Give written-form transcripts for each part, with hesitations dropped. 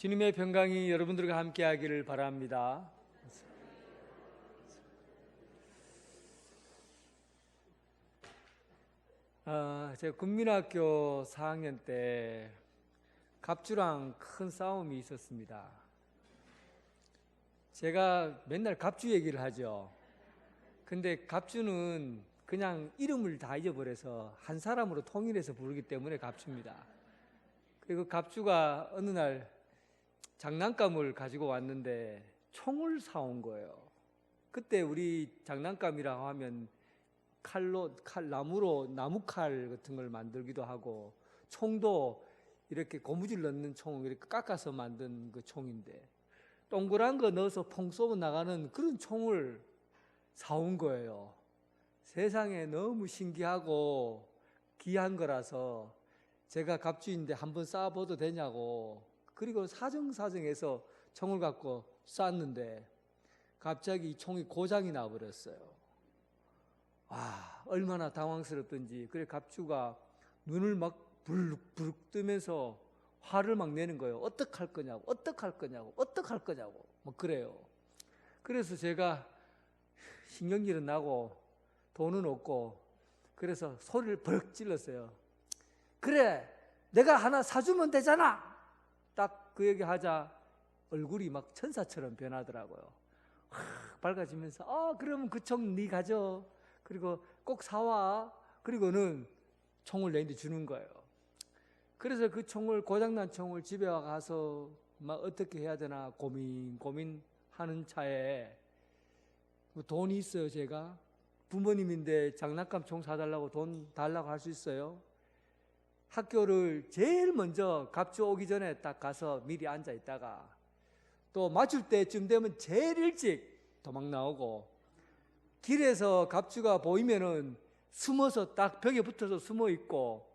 주님의 평강이 여러분들과 함께하기를 바랍니다. 제가 국민학교 4학년 때 갑주랑 큰 싸움이 있었습니다. 제가 맨날 갑주 얘기를 하죠. 근데 갑주는 그냥 이름을 다 잊어버려서 한 사람으로 통일해서 부르기 때문에 갑주입니다. 그리고 갑주가 어느 날 장난감을 가지고 왔는데 총을 사온 거예요. 그때 우리 장난감이라고 하면 나무로 나무칼 같은 걸 만들기도 하고, 총도 이렇게 고무줄 넣는 총 이렇게 깎아서 만든 그 총인데 동그란 거 넣어서 펑 쏘고 나가는 그런 총을 사온 거예요. 세상에 너무 신기하고 귀한 거라서 제가 갑주인데 한번 쏴봐도 되냐고, 그리고 사정사정해서 총을 갖고 쐈는데 갑자기 이 총이 고장이 나버렸어요. 얼마나 당황스럽던지. 그래 갑주가 눈을 막 부르륵 뜨면서 화를 막 내는 거예요. 어떡할 거냐고, 어떡할 거냐고, 어떡할 거냐고 뭐 그래요. 그래서 제가 신경질은 나고 돈은 없고 그래서 소리를 버럭 질렀어요. 그래, 내가 하나 사주면 되잖아. 딱 그 얘기 하자 얼굴이 막 천사처럼 변하더라고요. 확 밝아지면서 그러면 그 총 네 가져. 그리고 꼭 사와. 그리고는 총을 내한테 주는 거예요. 그래서 그 총을, 고장난 총을 집에 와가서 막 어떻게 해야 되나 고민하는 차에 돈이 있어요. 제가 부모님인데 장난감 총 사달라고 돈 달라고 할 수 있어요? 학교를 제일 먼저 갑주 오기 전에 딱 가서 미리 앉아 있다가 또 맞출 때쯤 되면 제일 일찍 도망 나오고, 길에서 갑주가 보이면은 숨어서 딱 벽에 붙어서 숨어 있고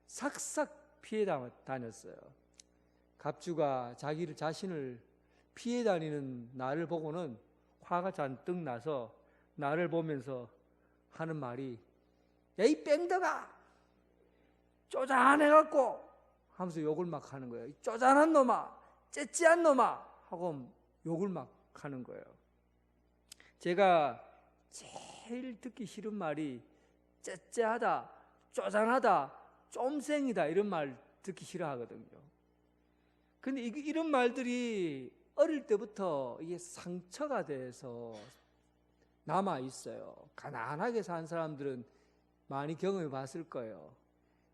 싹싹 피해 다녔어요. 갑주가 자신을 피해 다니는 나를 보고는 화가 잔뜩 나서 나를 보면서 하는 말이, 야, 이 뺑덕아, 쪼잔해갖고 하면서 욕을 막 하는 거예요. 쪼잔한 놈아, 째찌한 놈아 하고 욕을 막 하는 거예요. 제가 제일 듣기 싫은 말이 째째하다, 쪼잔하다, 쫌생이다 이런 말 듣기 싫어하거든요. 근데 이런 말들이 어릴 때부터 이게 상처가 돼서 남아 있어요. 가난하게 산 사람들은 많이 경험해 봤을 거예요.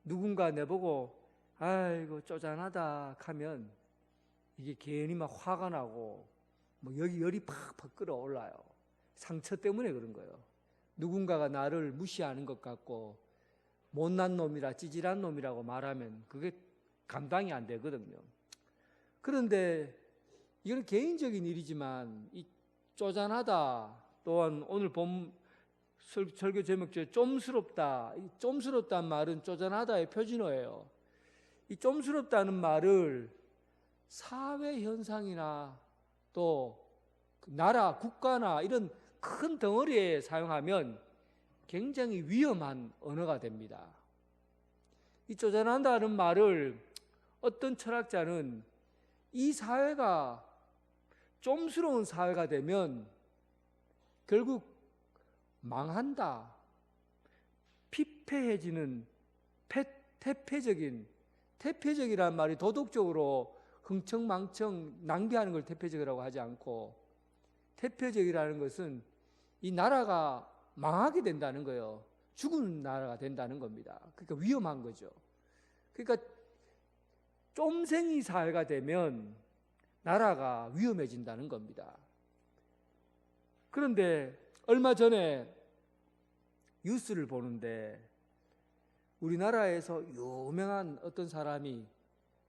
누군가 내보고 아이고 쪼잔하다 하면 이게 괜히 막 화가 나고 뭐 여기 열이 팍팍 끌어올라요. 상처 때문에 그런 거예요. 누군가가 나를 무시하는 것 같고 못난 놈이라, 찌질한 놈이라고 말하면 그게 감당이 안 되거든요. 그런데 이건 개인적인 일이지만 이 쪼잔하다, 또한 오늘 본 설교 제목 중에 쫌스럽다, 이 쫌스럽다는 말은 쪼잔하다의 표준어예요. 이 쫌스럽다는 말을 사회 현상이나 또 나라, 국가나 이런 큰 덩어리에 사용하면 굉장히 위험한 언어가 됩니다. 이 쪼잔하다는 말을 어떤 철학자는 이 사회가 쫌스러운 사회가 되면 결국 망한다, 피폐해지는 태폐적이라는 말이 도덕적으로 흥청망청 낭비하는 걸 태폐적이라고 하지 않고, 태폐적이라는 것은 이 나라가 망하게 된다는 거예요. 죽은 나라가 된다는 겁니다. 그러니까 위험한 거죠. 그러니까 쫌생이 사회가 되면 나라가 위험해진다는 겁니다. 그런데 얼마 전에 뉴스를 보는데 우리나라에서 유명한 어떤 사람이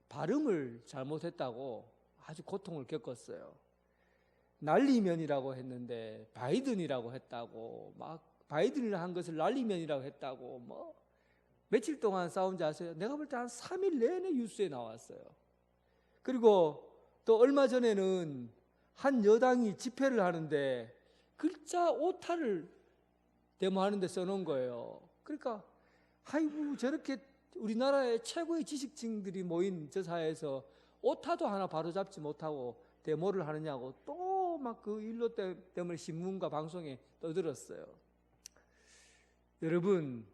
발음을 잘못했다고 아주 고통을 겪었어요. 난리면이라고 했는데 바이든이라고 했다고, 막 바이든이 한 것을 난리면이라고 했다고, 뭐 며칠 동안 싸운지 아세요? 내가 볼 때 한 3일 내내 뉴스에 나왔어요. 그리고 또 얼마 전에는 한 여당이 집회를 하는데 글자 오타를 데모하는 데 써놓은 거예요. 그러니까 아이고 저렇게 우리나라의 최고의 지식층들이 모인 저 사회에서 오타도 하나 바로잡지 못하고 데모를 하느냐고 또 막 그 일로 때문에 신문과 방송에 떠들었어요. 여러분,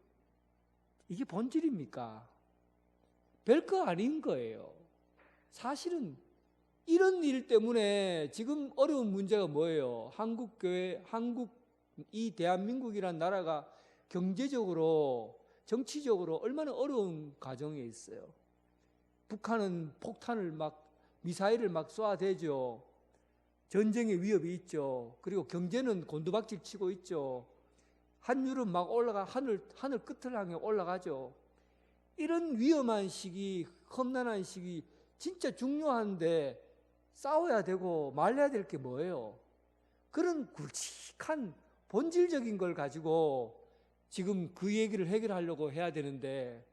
이게 본질입니까? 별거 아닌 거예요. 사실은 이런 일 때문에 지금 어려운 문제가 뭐예요? 이 대한민국이란 나라가 경제적으로, 정치적으로 얼마나 어려운 과정에 있어요. 북한은 폭탄을 미사일을 쏘아대죠. 전쟁의 위협이 있죠. 그리고 경제는 곤두박질 치고 있죠. 환율은 하늘 끝을 향해 올라가죠. 이런 위험한 시기, 험난한 시기, 진짜 중요한데 싸워야 되고 말려야 될 게 뭐예요? 그런 굵직한 본질적인 걸 가지고 지금 그 얘기를 해결하려고 해야 되는데,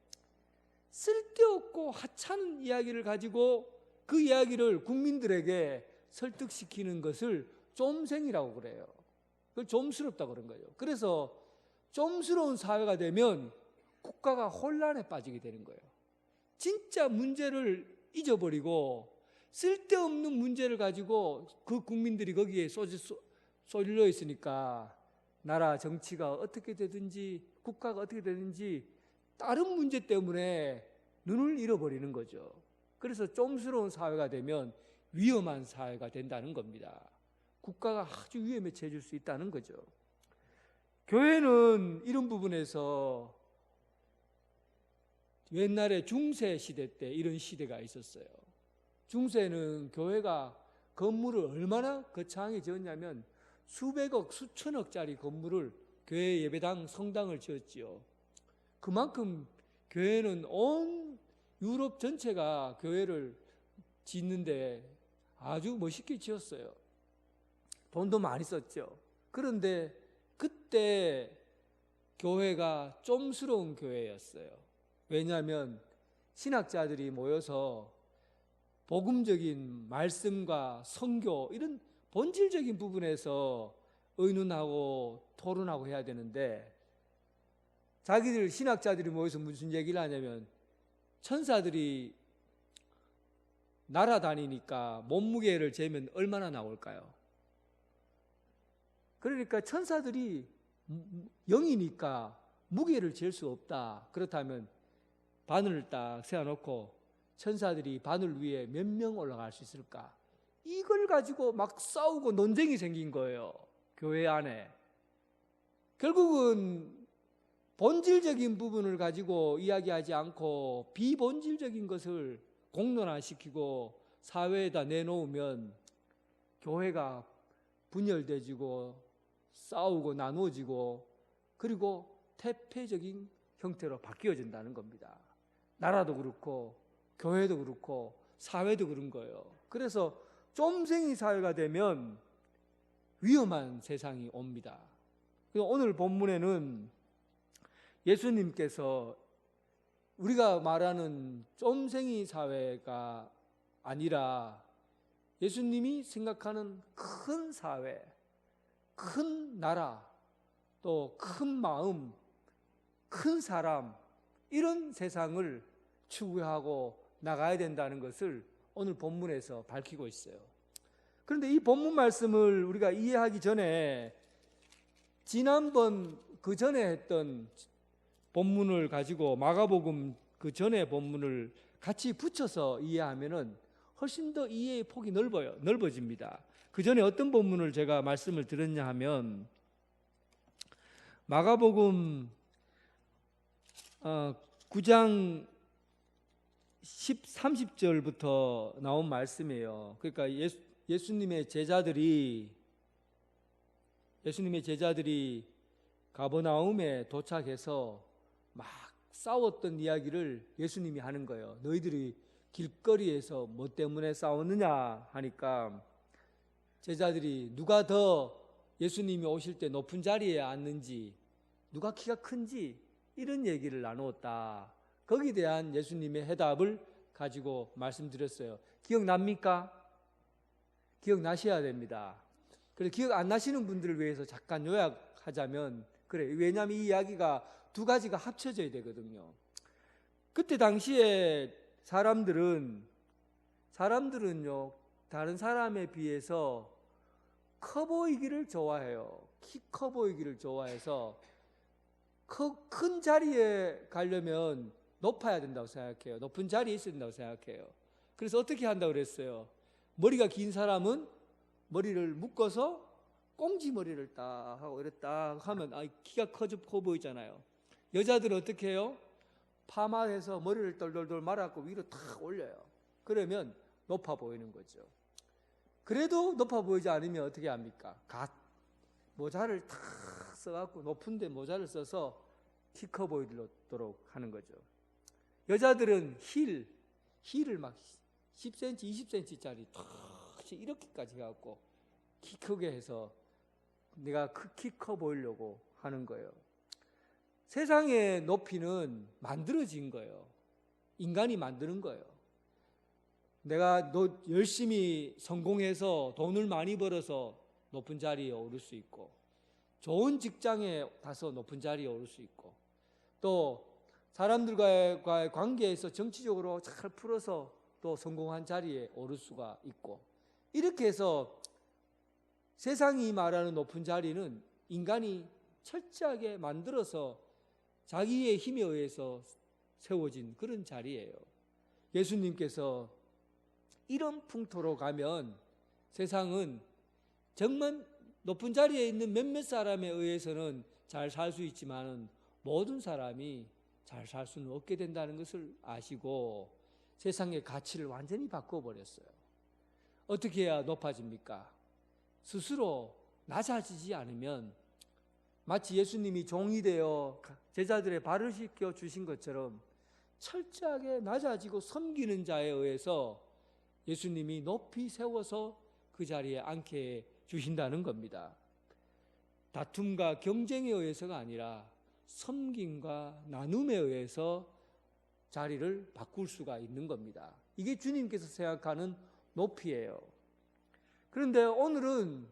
쓸데없고 하찮은 이야기를 가지고 그 이야기를 국민들에게 설득시키는 것을 좀생이라고 그래요. 그걸 좀스럽다고 그런 거예요. 그래서 좀스러운 사회가 되면 국가가 혼란에 빠지게 되는 거예요. 진짜 문제를 잊어버리고 쓸데없는 문제를 가지고 그 국민들이 거기에 쏠려 있으니까 나라 정치가 어떻게 되든지 국가가 어떻게 되든지 다른 문제 때문에 눈을 잃어버리는 거죠. 그래서 좀스러운 사회가 되면 위험한 사회가 된다는 겁니다. 국가가 아주 위험에 처해질 수 있다는 거죠. 교회는 이런 부분에서 옛날에 중세 시대 때 이런 시대가 있었어요. 중세는 교회가 건물을 얼마나 거창하게 지었냐면 수백억, 수천억짜리 건물을 교회 예배당, 성당을 지었지요. 그만큼 교회는 온 유럽 전체가 교회를 짓는데 아주 멋있게 지었어요. 돈도 많이 썼죠. 그런데 그때 교회가 좀스러운 교회였어요. 왜냐하면 신학자들이 모여서 복음적인 말씀과 선교 이런 본질적인 부분에서 의논하고 토론하고 해야 되는데, 자기들 신학자들이 모여서 무슨 얘기를 하냐면 천사들이 날아다니니까 몸무게를 재면 얼마나 나올까요? 그러니까 천사들이 영이니까 무게를 잴 수 없다. 그렇다면 바늘을 딱 세워놓고 천사들이 바늘 위에 몇 명 올라갈 수 있을까? 이걸 가지고 막 싸우고 논쟁이 생긴 거예요. 교회 안에. 결국은 본질적인 부분을 가지고 이야기하지 않고 비본질적인 것을 공론화시키고 사회에다 내놓으면 교회가 분열되지고 싸우고 나누어지고 그리고 태폐적인 형태로 바뀌어진다는 겁니다. 나라도 그렇고 교회도 그렇고 사회도 그런 거예요. 그래서 좀생이 사회가 되면 위험한 세상이 옵니다. 오늘 본문에는 예수님께서 우리가 말하는 좀생이 사회가 아니라 예수님이 생각하는 큰 사회, 큰 나라, 또 큰 마음, 큰 사람, 이런 세상을 추구하고 나가야 된다는 것을 오늘 본문에서 밝히고 있어요. 그런데 이 본문 말씀을 우리가 이해하기 전에 지난번 그 전에 했던 본문을 가지고 마가복음 그 전에 본문을 같이 붙여서 이해하면은 훨씬 더 이해의 폭이 넓어집니다. 그 전에 어떤 본문을 제가 말씀을 드렸냐 하면 마가복음 9장 30절부터 나온 말씀이에요. 그러니까 예수님의 제자들이 가버나움에 도착해서 막 싸웠던 이야기를 예수님이 하는 거예요. 너희들이 길거리에서 뭐 때문에 싸웠느냐 하니까 제자들이 누가 더 예수님이 오실 때 높은 자리에 앉는지, 누가 키가 큰지 이런 얘기를 나누었다. 거기에 대한 예수님의 해답을 가지고 말씀드렸어요. 기억납니까? 기억나셔야 됩니다. 그래서 기억 안 나시는 분들을 위해서 잠깐 요약하자면 왜냐하면 이 이야기가 두 가지가 합쳐져야 되거든요. 그때 당시에 사람들은 사람들은요, 다른 사람에 비해서 커 보이기를 좋아해요. 키 커 보이기를 좋아해서 큰 자리에 가려면 높아야 된다고 생각해요. 높은 자리에 있어야 된다고 생각해요. 그래서 어떻게 한다고 그랬어요? 머리가 긴 사람은 머리를 묶어서 꽁지 머리를 딱 하고 이렇게 딱 하면 키가 커 보이잖아요. 여자들은 어떻게 해요? 파마해서 머리를 돌돌돌 말아갖고 위로 탁 올려요. 그러면 높아 보이는 거죠. 그래도 높아 보이지 않으면 어떻게 합니까? 모자를 탁 써갖고 높은데 모자를 써서 키 커 보이도록 하는 거죠. 여자들은 힐을 막 10cm, 20cm짜리 탁 이렇게까지 해갖고 키 크게 해서 내가 키 커 보이려고 하는 거예요. 세상의 높이는 만들어진 거예요. 인간이 만드는 거예요. 내가 열심히 성공해서 돈을 많이 벌어서 높은 자리에 오를 수 있고, 좋은 직장에 가서 높은 자리에 오를 수 있고, 또 사람들과의 관계에서 정치적으로 잘 풀어서 또 성공한 자리에 오를 수가 있고, 이렇게 해서 세상이 말하는 높은 자리는 인간이 철저하게 만들어서 자기의 힘에 의해서 세워진 그런 자리예요. 예수님께서 이런 풍토로 가면 세상은 정말 높은 자리에 있는 몇몇 사람에 의해서는 잘 살 수 있지만 모든 사람이 잘 살 수는 없게 된다는 것을 아시고 세상의 가치를 완전히 바꿔버렸어요. 어떻게 해야 높아집니까? 스스로 낮아지지 않으면 마치 예수님이 종이 되어 제자들의 발을 씻겨 주신 것처럼 철저하게 낮아지고 섬기는 자에 의해서 예수님이 높이 세워서 그 자리에 앉게 주신다는 겁니다. 다툼과 경쟁에 의해서가 아니라 섬김과 나눔에 의해서 자리를 바꿀 수가 있는 겁니다. 이게 주님께서 생각하는 높이예요. 그런데 오늘은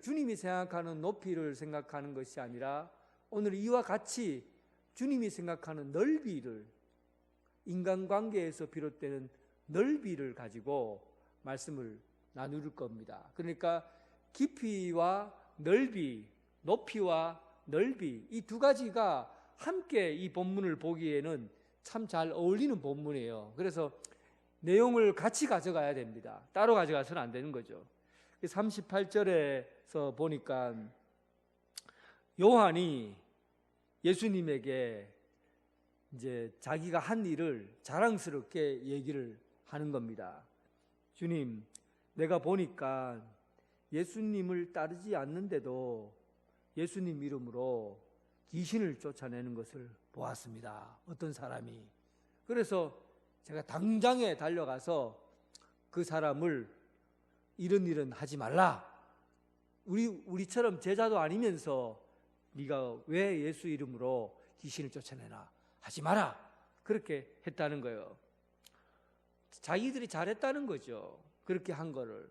주님이 생각하는 높이를 생각하는 것이 아니라 오늘 이와 같이 주님이 생각하는 넓이를, 인간관계에서 비롯되는 넓이를 가지고 말씀을 나눌 겁니다. 그러니까 깊이와 넓이, 높이와 넓이, 이 두 가지가 함께 이 본문을 보기에는 참 잘 어울리는 본문이에요. 그래서 내용을 같이 가져가야 됩니다. 따로 가져가서는 안 되는 거죠. 38절에서 보니까 요한이 예수님에게 이제 자기가 한 일을 자랑스럽게 얘기를 하는 겁니다. 주님, 내가 보니까 예수님을 따르지 않는데도 예수님 이름으로 귀신을 쫓아내는 것을 보았습니다. 어떤 사람이. 그래서 제가 당장에 달려가서 그 사람을 이런 일은 하지 말라. 우리처럼 제자도 아니면서 네가 왜 예수 이름으로 귀신을 쫓아내나? 하지 마라. 그렇게 했다는 거예요. 자기들이 잘했다는 거죠. 그렇게 한 거를.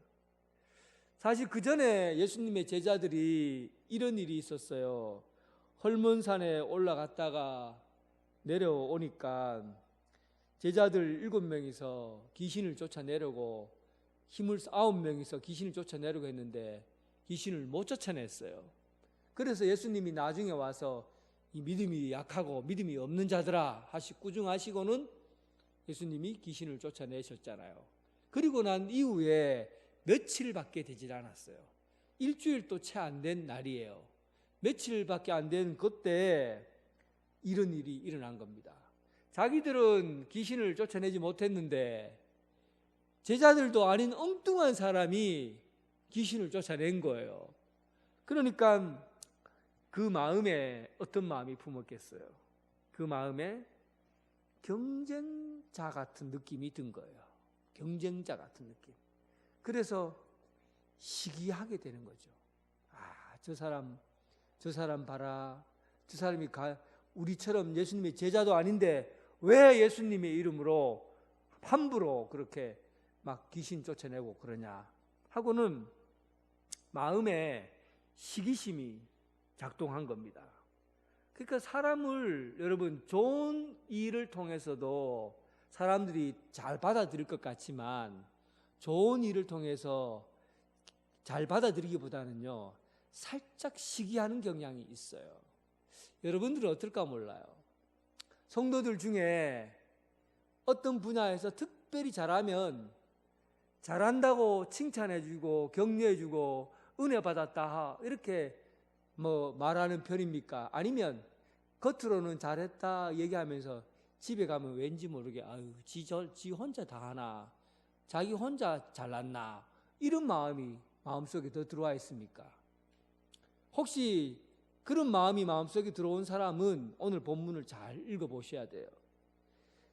사실 그 전에 예수님의 제자들이 이런 일이 있었어요. 헐몬산에 올라갔다가 내려오니까 제자들 7명이서 귀신을 쫓아내려고 9명이서 귀신을 쫓아내려고 했는데 귀신을 못 쫓아냈어요. 그래서 예수님이 나중에 와서 이 믿음이 약하고 믿음이 없는 자들아 꾸중하시고는 예수님이 귀신을 쫓아내셨잖아요. 그리고 난 이후에 며칠밖에 되질 않았어요. 일주일도 채 안 된 날이에요. 며칠밖에 안 된 그때 이런 일이 일어난 겁니다. 자기들은 귀신을 쫓아내지 못했는데 제자들도 아닌 엉뚱한 사람이 귀신을 쫓아낸 거예요. 그러니까 그 마음에 어떤 마음이 품었겠어요? 그 마음에 경쟁자 같은 느낌이 든 거예요. 경쟁자 같은 느낌. 그래서 시기하게 되는 거죠. 저 사람 봐라. 저 사람이 우리처럼 예수님의 제자도 아닌데 왜 예수님의 이름으로 함부로 그렇게 막 귀신 쫓아내고 그러냐 하고는 마음에 시기심이 작동한 겁니다. 그러니까 사람을 여러분 좋은 일을 통해서도 사람들이 잘 받아들일 것 같지만 좋은 일을 통해서 잘 받아들이기보다는요, 살짝 시기하는 경향이 있어요. 여러분들은 어떨까 몰라요. 성도들 중에 어떤 분야에서 특별히 잘하면 잘한다고 칭찬해주고 격려해주고 은혜 받았다 이렇게 뭐 말하는 편입니까? 아니면 겉으로는 잘했다 얘기하면서 집에 가면 왠지 모르게 아유 지 혼자 다 하나, 자기 혼자 잘났나, 이런 마음이 마음속에 더 들어와 있습니까? 혹시 그런 마음이 마음속에 들어온 사람은 오늘 본문을 잘 읽어보셔야 돼요.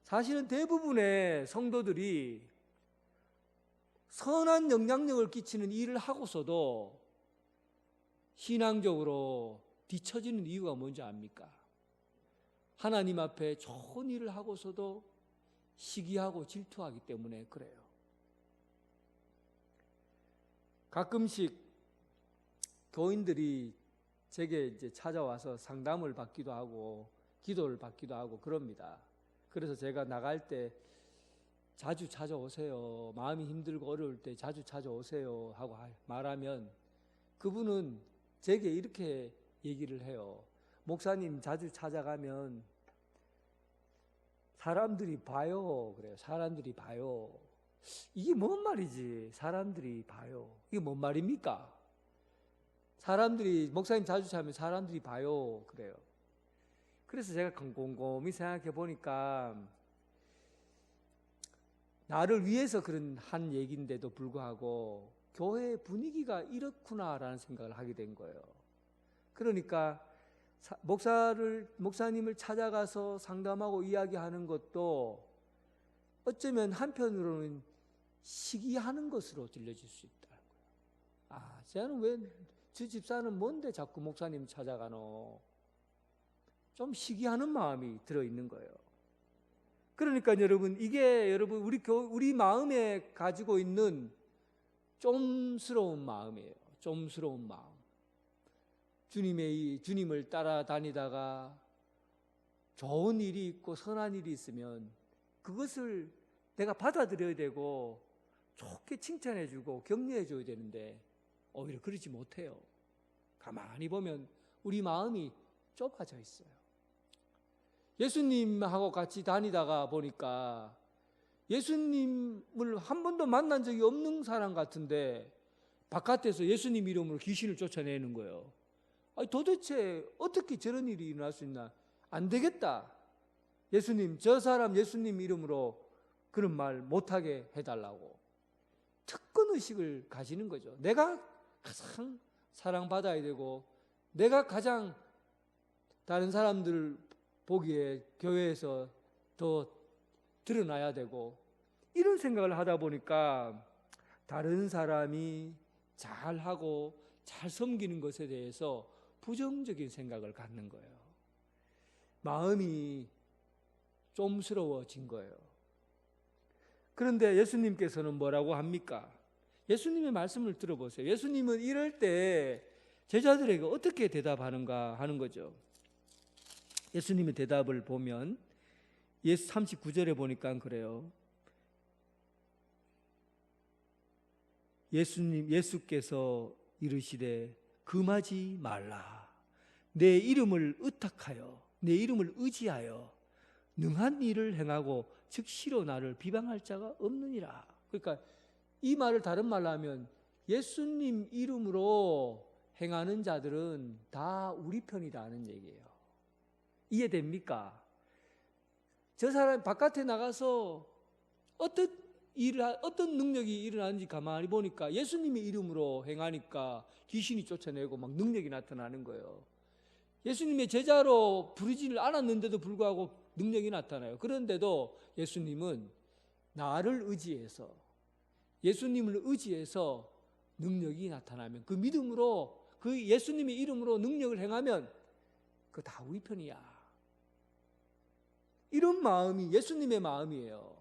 사실은 대부분의 성도들이 선한 영향력을 끼치는 일을 하고서도 신앙적으로 뒤처지는 이유가 뭔지 압니까? 하나님 앞에 좋은 일을 하고서도 시기하고 질투하기 때문에 그래요. 가끔씩 교인들이 제게 이제 찾아와서 상담을 받기도 하고 기도를 받기도 하고 그럽니다. 그래서 제가 나갈 때 자주 찾아오세요. 마음이 힘들고 어려울 때 자주 찾아오세요 하고 말하면 그분은 제게 이렇게 얘기를 해요. 목사님 자주 찾아가면 사람들이 봐요. 그래요. 사람들이 봐요. 이게 뭔 말이지? 사람들이 봐요. 이게 뭔 말입니까? 사람들이 목사님 자주 찾으면 사람들이 봐요. 그래요. 그래서 제가 곰곰이 생각해 보니까 나를 위해서 그런 한 얘기인데도 불구하고 교회 분위기가 이렇구나라는 생각을 하게 된 거예요. 그러니까 목사님을 찾아가서 상담하고 이야기하는 것도 어쩌면 한편으로는 시기하는 것으로 들려질 수 있다. 아, 쟤는 왜 저 집사는 뭔데 자꾸 목사님 찾아가노? 좀 시기하는 마음이 들어있는 거예요. 그러니까 여러분, 이게 여러분 우리 마음에 가지고 있는 좀스러운 마음이에요. 좀스러운 마음. 주님을 따라다니다가 좋은 일이 있고 선한 일이 있으면 그것을 내가 받아들여야 되고 좋게 칭찬해주고 격려해줘야 되는데 오히려 그러지 못해요. 가만히 보면 우리 마음이 좁아져 있어요. 예수님하고 같이 다니다가 보니까 예수님을 한 번도 만난 적이 없는 사람 같은데 바깥에서 예수님 이름으로 귀신을 쫓아내는 거예요. 아니, 도대체 어떻게 저런 일이 일어날 수 있나? 안 되겠다. 예수님, 저 사람 예수님 이름으로 그런 말 못하게 해달라고. 특권의식을 가지는 거죠. 내가 가장 사랑받아야 되고 내가 가장 다른 사람들 보기에 교회에서 더 드러나야 되고 이런 생각을 하다 보니까 다른 사람이 잘하고 잘 섬기는 것에 대해서 부정적인 생각을 갖는 거예요. 마음이 좀스러워진 거예요. 그런데 예수님께서는 뭐라고 합니까? 예수님의 말씀을 들어보세요. 예수님은 이럴 때 제자들에게 어떻게 대답하는가 하는 거죠. 예수님의 대답을 보면 39절에 보니까 그래요. 예수께서 이르시되 금하지 말라. 내 이름을 의탁하여 내 이름을 의지하여 능한 일을 행하고 즉시로 나를 비방할 자가 없느니라. 그러니까 이 말을 다른 말로 하면 예수님 이름으로 행하는 자들은 다 우리 편이라는 얘기예요. 이해됩니까? 저 사람 바깥에 나가서 어떤 능력이 일어나는지 가만히 보니까 예수님의 이름으로 행하니까 귀신이 쫓아내고 막 능력이 나타나는 거예요. 예수님의 제자로 부르지를 않았는데도 불구하고 능력이 나타나요. 그런데도 예수님은 나를 의지해서 예수님을 의지해서 능력이 나타나면 그 믿음으로 그 예수님의 이름으로 능력을 행하면 그거 다 우리 편이야. 이런 마음이 예수님의 마음이에요.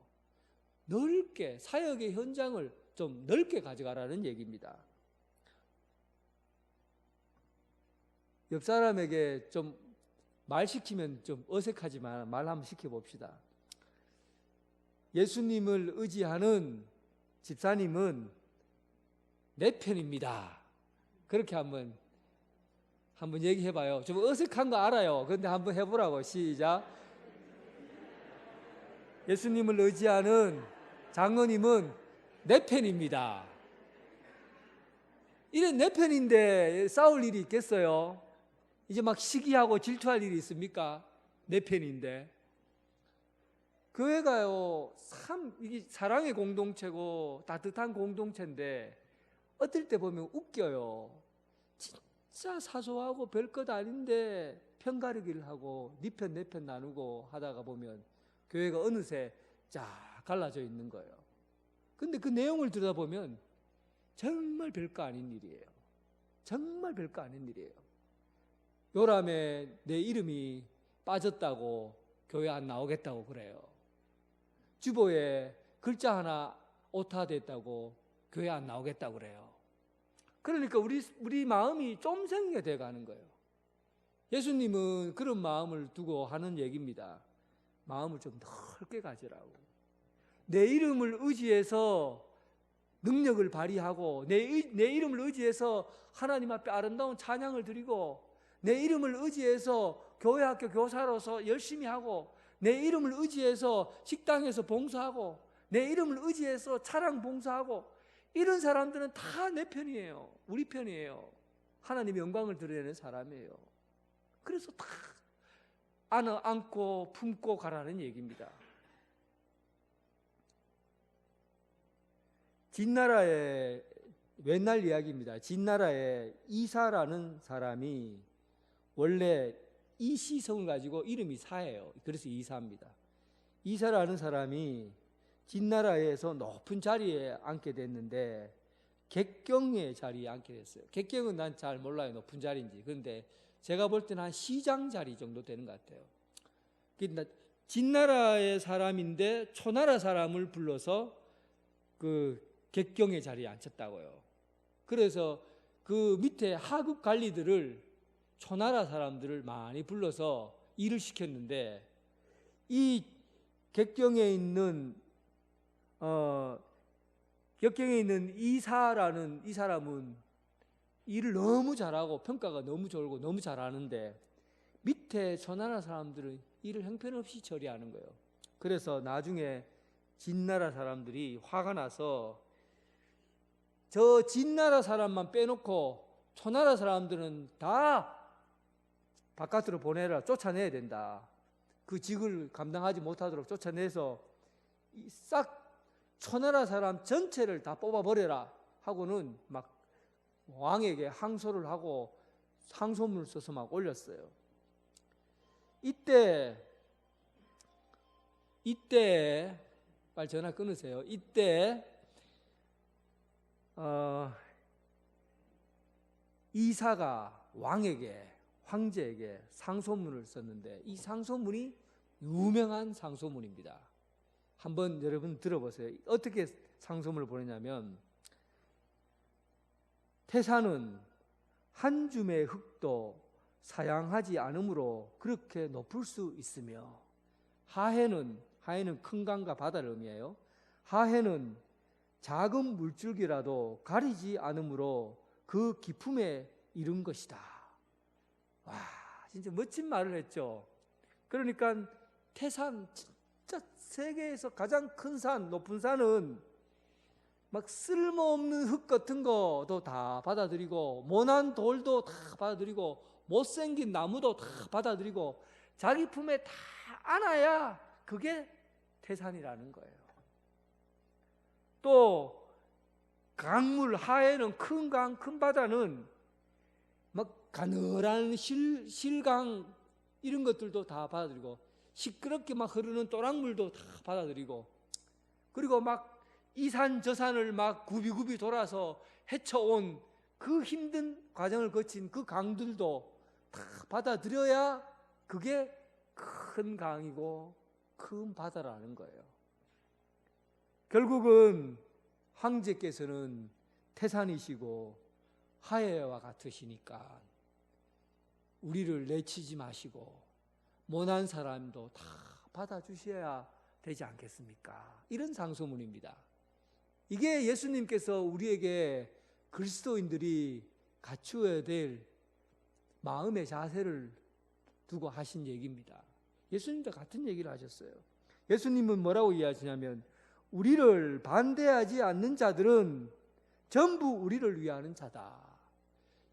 넓게 사역의 현장을 좀 넓게 가져가라는 얘기입니다. 옆 사람에게 좀 말 시키면 좀 어색하지만 말 한번 시켜봅시다. 예수님을 의지하는 집사님은 내 편입니다. 그렇게 한번 얘기해봐요. 좀 어색한 거 알아요. 그런데 한번 해보라고. 시작. 예수님을 의지하는 장로님은 내 편입니다. 이래 내 편인데 싸울 일이 있겠어요? 이제 막 시기하고 질투할 일이 있습니까? 내 편인데. 교회가요, 참 이게 사랑의 공동체고 따뜻한 공동체인데 어떨 때 보면 웃겨요. 진짜 사소하고 별것 아닌데 편가르기를 하고 네 편 내 편 나누고 하다가 보면 교회가 어느새 쫙 갈라져 있는 거예요. 근데 그 내용을 들여다보면 정말 별거 아닌 일이에요. 정말 별거 아닌 일이에요. 요람에 내 이름이 빠졌다고 교회 안 나오겠다고 그래요. 주보에 글자 하나 오타됐다고 교회 안 나오겠다고 그래요. 그러니까 우리 마음이 좀 생기게 돼가는 거예요. 예수님은 그런 마음을 두고 하는 얘기입니다. 마음을 좀 넓게 가지라고. 내 이름을 의지해서 능력을 발휘하고 내 이름을 의지해서 하나님 앞에 아름다운 찬양을 드리고 내 이름을 의지해서 교회 학교 교사로서 열심히 하고 내 이름을 의지해서 식당에서 봉사하고 내 이름을 의지해서 차량 봉사하고 이런 사람들은 다 내 편이에요. 우리 편이에요. 하나님의 영광을 드러내는 사람이에요. 그래서 다 안고 품고 가라는 얘기입니다. 진나라의 옛날 이야기입니다. 진나라에 이사라는 사람이 원래 이시성을 가지고 이름이 사예요. 그래서 이사입니다. 이사라는 사람이 진나라에서 높은 자리에 앉게 됐는데 객경의 자리에 앉게 됐어요. 객경은 난 잘 몰라요. 높은 자리인지. 그런데 제가 볼 때는 한 시장 자리 정도 되는 것 같아요. 그러니까 진나라의 사람인데 초나라 사람을 불러서 그 객경의 자리에 앉혔다고요. 그래서 그 밑에 하급 관리들을 초나라 사람들을 많이 불러서 일을 시켰는데 이 객경에 있는 이사라는 이 사람은 일을 너무 잘하고 평가가 너무 좋고 너무 잘하는데 밑에 초나라 사람들은 일을 형편없이 처리하는 거예요. 그래서 나중에 진나라 사람들이 화가 나서 저 진나라 사람만 빼놓고 초나라 사람들은 다 바깥으로 보내라, 쫓아내야 된다. 그 직을 감당하지 못하도록 쫓아내서 싹 초나라 사람 전체를 다 뽑아버려라 하고는 막 왕에게 항소를 하고 상소문을 써서 막 올렸어요. 이때 빨리 전화 끊으세요. 이때 이사가 황제에게 상소문을 썼는데 이 상소문이 유명한 상소문입니다. 한번 여러분 들어보세요. 어떻게 상소문을 보내냐면 태산은 한 줌의 흙도 사양하지 않으므로 그렇게 높을 수 있으며 하해는 큰 강과 바다를 의미해요. 하해는 작은 물줄기라도 가리지 않으므로 그 깊음에 이른 것이다. 와, 진짜 멋진 말을 했죠. 그러니까 태산, 진짜 세계에서 가장 큰 산, 높은 산은 막 쓸모없는 흙 같은 것도 다 받아들이고 모난 돌도 다 받아들이고 못생긴 나무도 다 받아들이고 자기 품에 다 안아야 그게 태산이라는 거예요. 또 강물 하에는 큰 강, 큰 바다는 막 가늘한 실강 이런 것들도 다 받아들이고 시끄럽게 막 흐르는 또랑물도 다 받아들이고 그리고 막 이 산 저 산을 막 굽이굽이 돌아서 헤쳐온 그 힘든 과정을 거친 그 강들도 다 받아들여야 그게 큰 강이고 큰 바다라는 거예요. 결국은 황제께서는 태산이시고 하해와 같으시니까 우리를 내치지 마시고 모난 사람도 다 받아주셔야 되지 않겠습니까? 이런 상소문입니다. 이게 예수님께서 우리에게 그리스도인들이 갖추어야 될 마음의 자세를 두고 하신 얘기입니다. 예수님도 같은 얘기를 하셨어요. 예수님은 뭐라고 이야기하시냐면 우리를 반대하지 않는 자들은 전부 우리를 위하는 자다.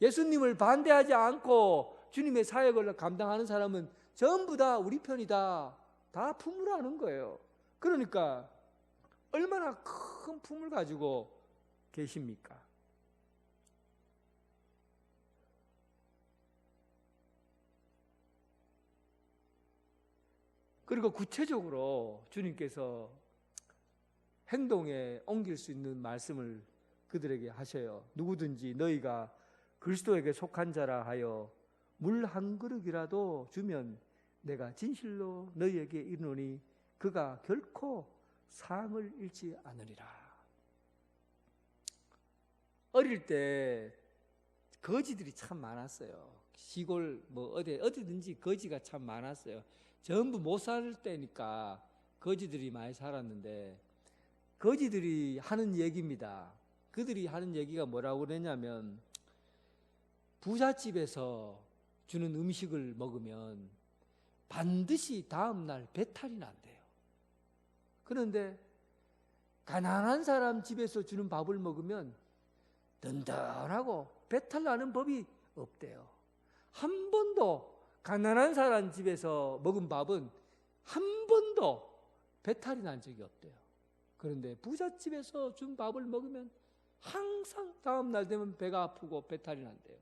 예수님을 반대하지 않고 주님의 사역을 감당하는 사람은 전부 다 우리 편이다. 다 품으라는 거예요. 그러니까 얼마나 큰 품을 가지고 계십니까? 그리고 구체적으로 주님께서 행동에 옮길 수 있는 말씀을 그들에게 하셔요. 누구든지 너희가 그리스도에게 속한 자라 하여 물 한 그릇이라도 주면 내가 진실로 너희에게 이르노니 그가 결코 상을 잃지 않으리라. 어릴 때 거지들이 참 많았어요. 시골 어디든지 거지가 참 많았어요. 전부 못 살 때니까 거지들이 많이 살았는데 거지들이 하는 얘기입니다. 그들이 하는 얘기가 뭐라고 그러냐면 부잣집에서 주는 음식을 먹으면 반드시 다음날 배탈이 난대요. 그런데 가난한 사람 집에서 주는 밥을 먹으면 든든하고 배탈 나는 법이 없대요. 한 번도 가난한 사람 집에서 먹은 밥은 한 번도 배탈이 난 적이 없대요. 그런데 부잣집에서 준 밥을 먹으면 항상 다음날 되면 배가 아프고 배탈이 난대요.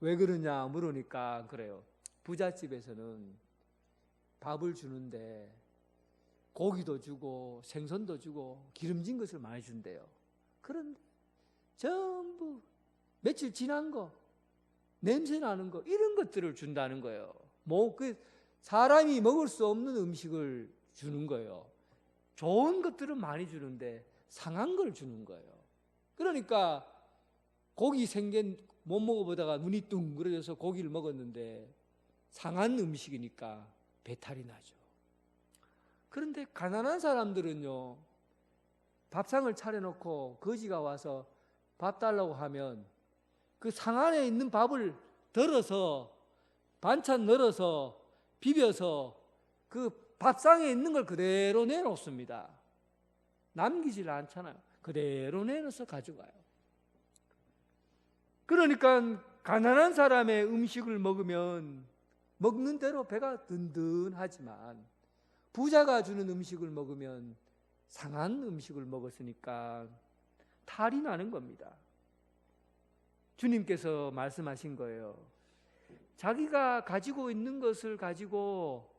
왜 그러냐 물으니까 그래요. 부잣집에서는 밥을 주는데 고기도 주고 생선도 주고 기름진 것을 많이 준대요. 그런데 전부 며칠 지난 거, 냄새 나는 거 이런 것들을 준다는 거예요. 사람이 먹을 수 없는 음식을 주는 거예요. 좋은 것들은 많이 주는데 상한 걸 주는 거예요. 그러니까 고기 생겐 못 먹어보다가 눈이 뚱그러져서 고기를 먹었는데 상한 음식이니까 배탈이 나죠. 그런데 가난한 사람들은요, 밥상을 차려놓고 거지가 와서 밥 달라고 하면 그 상 안에 있는 밥을 덜어서 반찬 널어서 비벼서 그 밥상에 있는 걸 그대로 내놓습니다. 남기질 않잖아요. 그대로 내놓아서 가져가요. 그러니까 가난한 사람의 음식을 먹으면 먹는 대로 배가 든든하지만 부자가 주는 음식을 먹으면 상한 음식을 먹었으니까 탈이 나는 겁니다. 주님께서 말씀하신 거예요. 자기가 가지고 있는 것을 가지고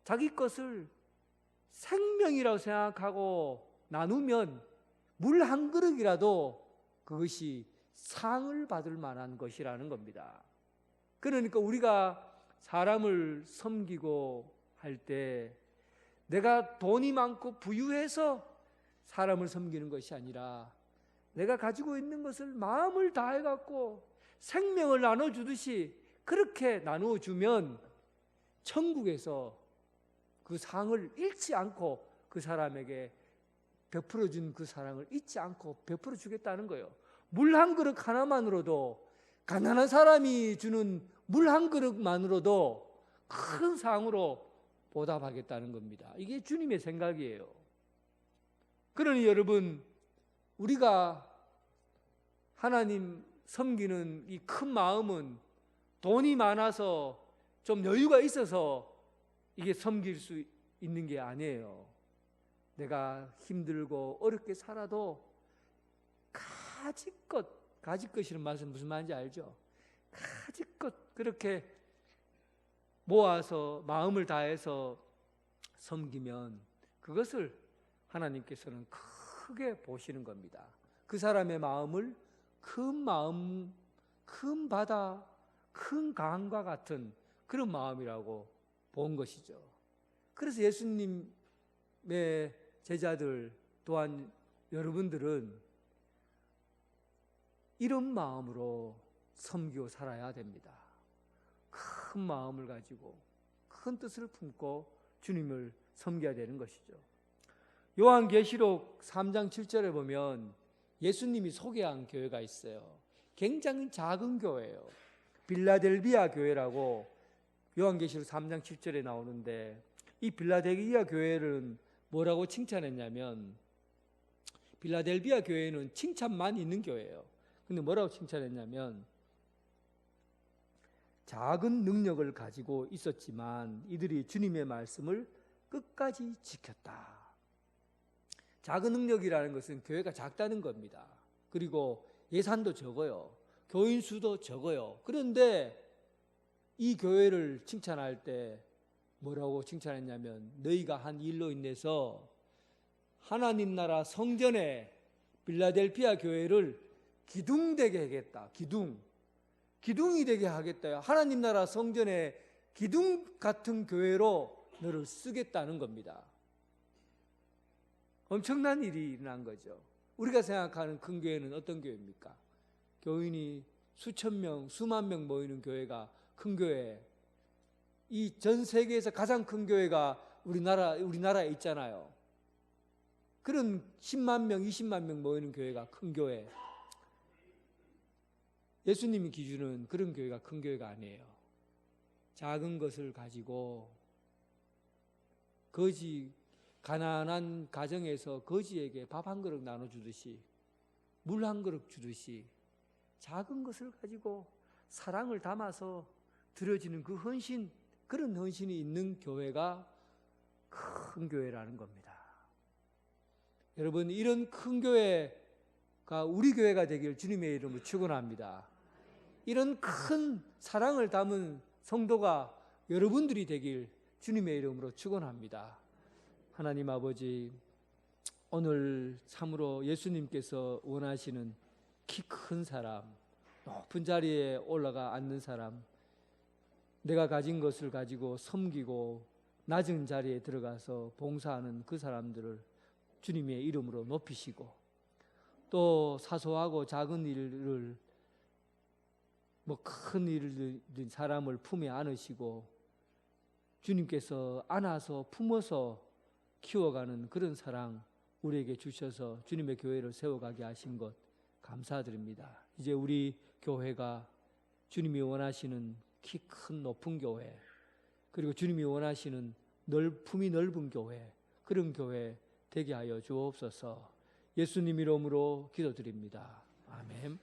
자기 것을 생명이라고 생각하고 나누면 물 한 그릇이라도 그것이 상을 받을 만한 것이라는 겁니다. 그러니까 우리가 사람을 섬기고 할 때 내가 돈이 많고 부유해서 사람을 섬기는 것이 아니라 내가 가지고 있는 것을 마음을 다해 갖고 생명을 나눠주듯이 그렇게 나누어주면 천국에서 그 상을 잃지 않고 그 사람에게 베풀어준 그 사랑을 잊지 않고 베풀어 주겠다는 거예요. 물 한 그릇 하나만으로도, 가난한 사람이 주는 물 한 그릇만으로도 큰 상으로 보답하겠다는 겁니다. 이게 주님의 생각이에요. 그러니 여러분, 우리가 하나님 섬기는 이 큰 마음은 돈이 많아서 좀 여유가 있어서 이게 섬길 수 있는 게 아니에요. 내가 힘들고 어렵게 살아도 가지것이라는 말씀 무슨 말인지 알죠? 가지것 그렇게 모아서 마음을 다해서 섬기면 그것을 하나님께서는 크게 보시는 겁니다. 그 사람의 마음을 큰 마음, 큰 바다, 큰 강과 같은 그런 마음이라고 본 것이죠. 그래서 예수님의 제자들 또한 여러분들은 이런 마음으로 섬기고 살아야 됩니다. 큰 마음을 가지고 큰 뜻을 품고 주님을 섬겨야 되는 것이죠. 요한계시록 3장 7절에 보면 예수님이 소개한 교회가 있어요. 굉장히 작은 교회예요. 빌라델비아 교회라고 요한계시록 3장 7절에 나오는데, 이 빌라델비아 교회를 뭐라고 칭찬했냐면, 빌라델비아 교회는 칭찬만 있는 교회예요. 근데 뭐라고 칭찬했냐면, 작은 능력을 가지고 있었지만 이들이 주님의 말씀을 끝까지 지켰다. 작은 능력이라는 것은 교회가 작다는 겁니다. 그리고 예산도 적어요. 교인 수도 적어요. 그런데 이 교회를 칭찬할 때 뭐라고 칭찬했냐면, 너희가 한 일로 인해서 하나님 나라 성전에 빌라델피아 교회를 기둥되게 하겠다. 기둥이 되게 하겠다. 하나님 나라 성전에 기둥 같은 교회로 너를 쓰겠다는 겁니다. 엄청난 일이 일어난 거죠. 우리가 생각하는 큰 교회는 어떤 교회입니까? 교인이 수천 명, 수만 명 모이는 교회가 큰 교회. 이 전 세계에서 가장 큰 교회가 우리나라에 있잖아요. 그런 10만 명, 20만 명 모이는 교회가 큰 교회. 예수님의 기준은 그런 교회가 큰 교회가 아니에요. 작은 것을 가지고 가난한 가정에서 거지에게 밥 한 그릇 나눠주듯이, 물 한 그릇 주듯이 작은 것을 가지고 사랑을 담아서 드려지는 그 헌신, 그런 헌신이 있는 교회가 큰 교회라는 겁니다. 여러분, 이런 큰 교회가 우리 교회가 되길 주님의 이름으로 축원합니다. 이런 큰 사랑을 담은 성도가 여러분들이 되길 주님의 이름으로 축원합니다. 하나님 아버지, 오늘 참으로 예수님께서 원하시는 키 큰 사람, 높은 자리에 올라가 앉는 사람, 내가 가진 것을 가지고 섬기고 낮은 자리에 들어가서 봉사하는 그 사람들을 주님의 이름으로 높이시고, 또 사소하고 작은 일을, 큰 일을 사람을 품에 안으시고 주님께서 안아서 품어서 키워가는 그런 사랑 우리에게 주셔서 주님의 교회를 세워가게 하신 것 감사드립니다. 이제 우리 교회가 주님이 원하시는 키 큰 높은 교회, 그리고 주님이 원하시는 품이 넓은 교회, 그런 교회 되게 하여 주옵소서. 예수님 이름으로 기도드립니다. 아멘.